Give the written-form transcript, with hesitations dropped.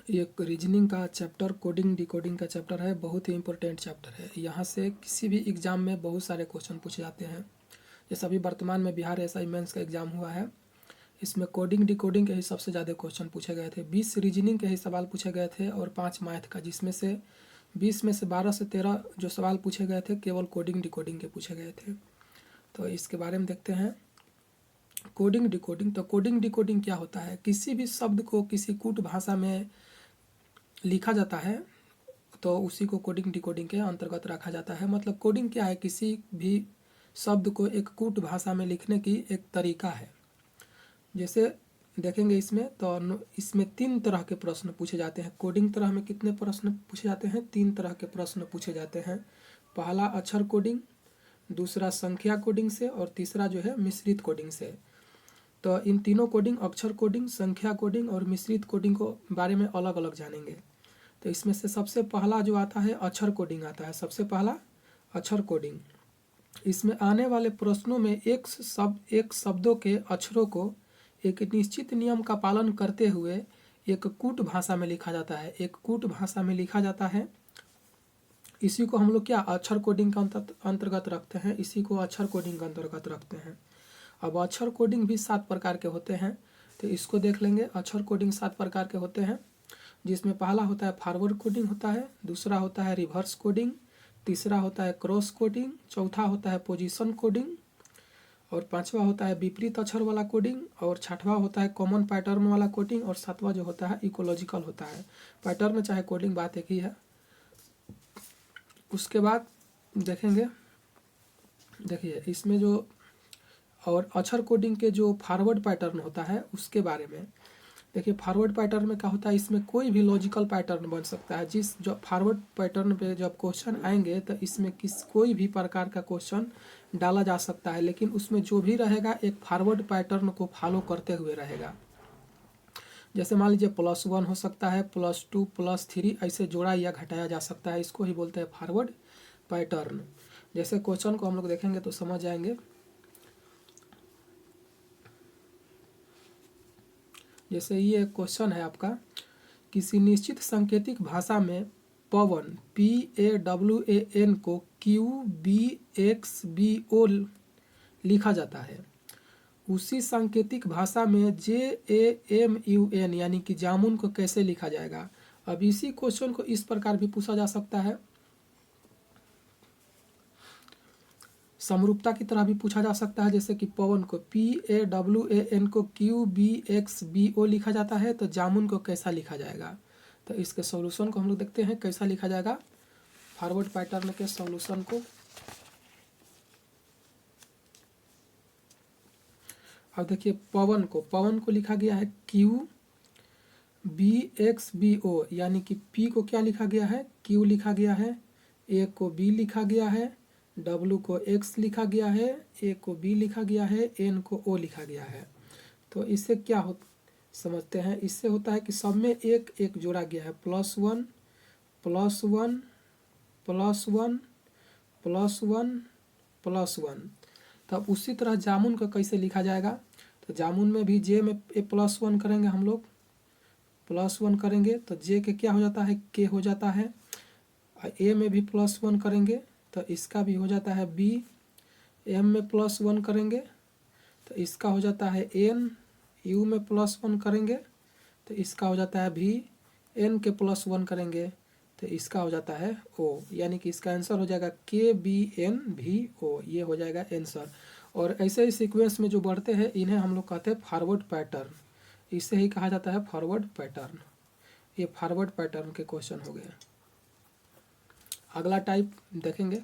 एक रीजनिंग का chapter coding decoding का चैप्टर है, बहुत ही इंपॉर्टेंट चैप्टर है। यहाँ से किसी भी एग्ज़ाम में बहुत सारे क्वेश्चन पूछे जाते हैं। जैसे अभी वर्तमान में बिहार एसआई मेंस का एग्ज़ाम हुआ है, इसमें कोडिंग डिकोडिंग के ही सबसे ज़्यादा क्वेश्चन पूछे गए थे। 20 रीजनिंग के ही सवाल पूछे गए थे और 5 मैथ का, जिसमें से 20 में से 12 से 13 जो सवाल पूछे गए थे केवल कोडिंग डिकोडिंग के पूछे गए थे। तो इसके बारे में देखते हैं कोडिंग डिकोडिंग। तो कोडिंग डिकोडिंग क्या होता है? किसी भी शब्द को किसी कूट भाषा में लिखा जाता है तो उसी को कोडिंग डिकोडिंग के अंतर्गत रखा जाता है। मतलब कोडिंग क्या है? किसी भी शब्द को एक कूट भाषा में लिखने की एक तरीका है। जैसे देखेंगे इसमें, तो इसमें 3 तरह के प्रश्न पूछे जाते हैं। कोडिंग तरह में कितने प्रश्न पूछे जाते हैं? 3 तरह के प्रश्न पूछे जाते हैं। पहला अक्षर कोडिंग, दूसरा संख्या कोडिंग से, और तीसरा जो है मिश्रित कोडिंग से। तो इन तीनों कोडिंग, अक्षर कोडिंग, संख्या कोडिंग और मिश्रित कोडिंग को बारे में अलग अलग जानेंगे। तो इसमें से सबसे पहला जो आता है अक्षर कोडिंग आता है। सबसे पहला अक्षर कोडिंग। इसमें आने वाले प्रश्नों में एक शब्दों के अक्षरों को एक निश्चित नियम का पालन करते हुए एक कूट भाषा में लिखा जाता है। एक कूट भाषा में लिखा जाता है। इसी को हम लोग क्या अक्षर कोडिंग का अंतर्गत रखते हैं। इसी को अक्षर कोडिंग का अंतर्गत रखते हैं। अब अक्षर कोडिंग भी 7 प्रकार के होते हैं, तो इसको देख लेंगे। अक्षर कोडिंग 7 प्रकार के होते हैं, जिसमें पहला होता है फॉरवर्ड कोडिंग होता है, दूसरा होता है रिवर्स कोडिंग, तीसरा होता है क्रॉस कोडिंग, चौथा होता है पोजीशन कोडिंग, और पांचवा होता है विपरीत अक्षर वाला कोडिंग, और छठवां होता है कॉमन पैटर्न वाला कोडिंग, और सातवां जो होता है इकोलॉजिकल होता है। पैटर्न चाहे कोडिंग बात एक ही है। उसके बाद देखेंगे, देखिए इसमें जो और अक्षर कोडिंग के जो फॉरवर्ड पैटर्न होता है उसके बारे में देखिए। फॉरवर्ड पैटर्न में क्या होता है? इसमें कोई भी लॉजिकल पैटर्न बन सकता है। जो फॉरवर्ड पैटर्न पे जब क्वेश्चन आएंगे तो इसमें कोई भी प्रकार का क्वेश्चन डाला जा सकता है, लेकिन उसमें जो भी रहेगा एक फॉरवर्ड पैटर्न को फॉलो करते हुए रहेगा। जैसे मान लीजिए +1 हो सकता है, +2, +3, ऐसे जोड़ा या घटाया जा सकता है। इसको ही बोलते हैं फॉरवर्ड पैटर्न। जैसे क्वेश्चन को हम लोग देखेंगे तो समझ जाएंगे। जैसे ये क्वेश्चन है आपका, किसी निश्चित सांकेतिक भाषा में पवन PAWAN को QBXBO लिखा जाता है। उसी सांकेतिक भाषा में JAMUN यानी कि जामुन को कैसे लिखा जाएगा? अब इसी क्वेश्चन को इस प्रकार भी पूछा जा सकता है, समरूपता की तरह भी पूछा जा सकता है। जैसे कि पवन को PAWAN को QBXBO लिखा जाता है, तो जामुन को कैसा लिखा जाएगा? तो इसके सॉल्यूशन को हम लोग देखते हैं कैसा लिखा जाएगा फॉरवर्ड पैटर्न के सॉल्यूशन को। अब देखिए पवन को लिखा गया है QBXBO, यानी कि P को क्या लिखा गया है? Q लिखा गया है, A को B लिखा गया है, W को X लिखा गया है, A को B लिखा गया है, N को O लिखा गया है। तो इससे क्या समझते हैं? इससे होता है कि सब में एक एक जोड़ा गया है, +1 +1 +1 +1 +1। तब उसी तरह जामुन को कैसे लिखा जाएगा? तो जामुन में भी J में +1 करेंगे हम लोग, +1 करेंगे तो J के क्या हो जाता है? K हो जाता है। A में भी +1 करेंगे तो इसका भी हो जाता है B। M में +1 करेंगे तो इसका हो जाता है N। U में +1 करेंगे तो इसका हो जाता है V। N के +1 करेंगे तो इसका हो जाता है O, यानी कि इसका आंसर हो जाएगा KBNVO। ये हो जाएगा आंसर। और ऐसे ही सीक्वेंस में जो बढ़ते हैं इन्हें हम लोग कहते हैं फॉरवर्ड पैटर्न। इसे ही कहा जाता है फॉरवर्ड पैटर्न। ये फॉरवर्ड पैटर्न के क्वेश्चन हो गए। अगला टाइप देखेंगे।